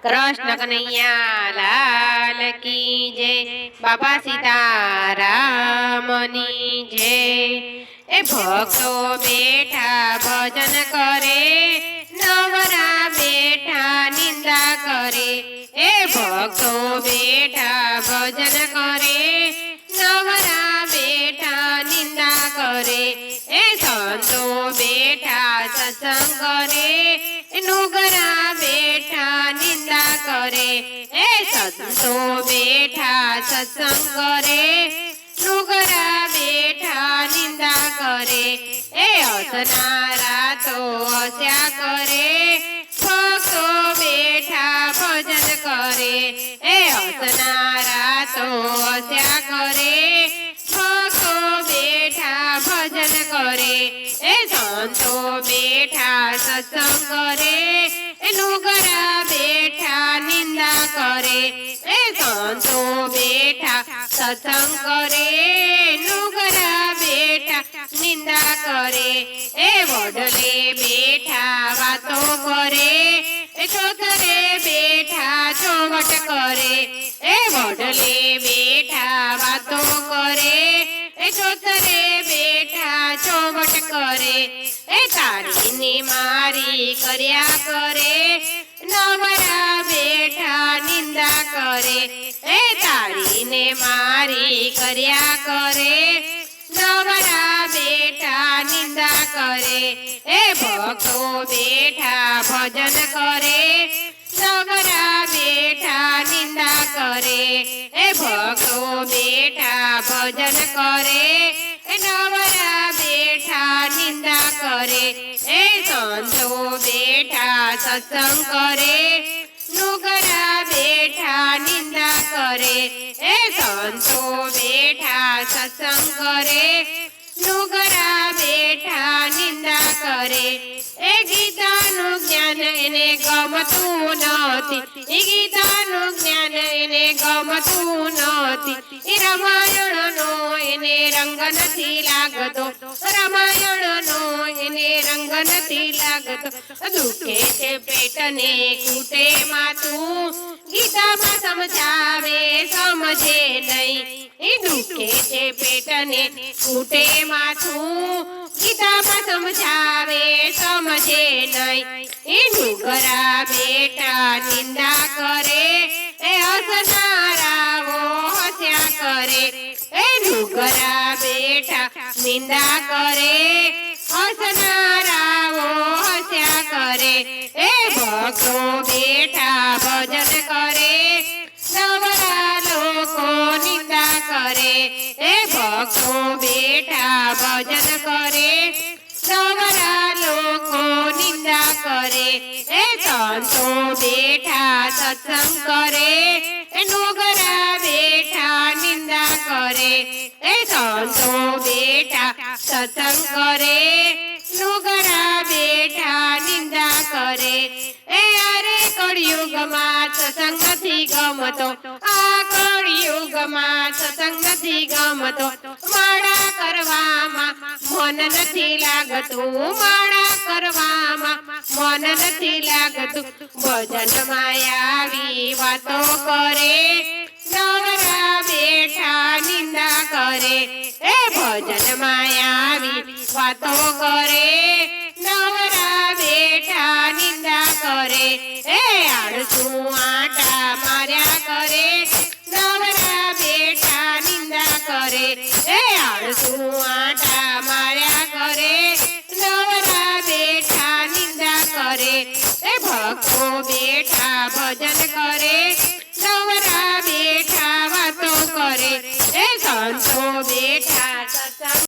कृष्ण कन्हैया लाल की जय। बाबा सीतारामनी जय। ए भक्तो बेठा भजन करे, नवरा बेठा निंदा करे। ए भक्तो बेठा भजन करे, नवरा बेठा निंदा करे। ए संतो बेठा सत्संग करे, नुगरा बेठा निंदा करे। ए संतो बेठा सत्संग करे, नुगरा बेठा निंदा करे। ए असनारा तो अस्या करे, भक्तो बेठा भजन करे। ए असनारा तो अस्या करे, भक्तो बेठा भजन करे। ए संतो बेठा सत्संग करे, नुगरा बेठा निंदा करे। ए संतो बेठा सत्संग करे, नुगरा बेठा निंदा करे। ए वडले बेठा वातो करे, छोकरे बेठा चौवट करे। ए वडले बेठा वातो करे, छोकरे बेठा चौवट करे। ए तारी ने मारी कर्या करे, नवरा बेठा निंदा करे। ए तारी ने मारी कर्या करे, नवरा बेठा निंदा करे। ए भक्तो बेठा भजन करे, नवरा बेठा निंदा करे। ए भक्तो बेठा भजन करे, नवरा बेठा निंदा करे। ए संतो बेठा सत्संग करे, नुगरा बेठा निंदा करे। ए संतो बेठा सत्संग करे, नुगरा बेठा निंदा करे। ए गीतानु ज्ञान एने गमतु नथी, ए गीतानु ज्ञान एने गमतु नथी। ए रामायणनो एने रंग नथी लागतो, रामायणनो एने रंग नथी लागतो। दुखे छे पेटने कूटे माथुं, गीतामां समजावे समझे नहीं। ए दुखे छे पेटने कूटे माथुं, गीतामां समजावे समझे नहीं। ए नुगरा बेठा निंदा करे, ए हसनाराओ हस्या करे। ए नुगरा बेठा निंदा करे, हसनाराओ हस्या करे। ए भक्तो बेठा भजन करे, नवरा लोको निंदा करे। ए भक्तो बेठा भजन करे, नवरा लोको निंदा करे। ए संतो बेठा सत्संग करे, नुगरा बेठा निंदा करे। ए संतो बेठा सत्संग करे, नुगरा बेठा निंदा करे। ए अरे कलियुगमां सत्संग नथी गमतो, आ कलियुगमां सत्संग नथी गमतो। माळा करवामां मन नथी लागतुं, माळा करवामां मन नथी लागतुं। भजनमां आवी वातो करे, नवरा बेठा निंदा करे। ए भजनमां आवी वातो करे, नवरा बेठा निंदा करे। ए आळसू आटा मार्या करे, नवरा बेठा निंदा करे। ए आळसू आटा मार्या करे, नवरा बेठा निंदा करे। ए भक्तो बेठा भजन करे,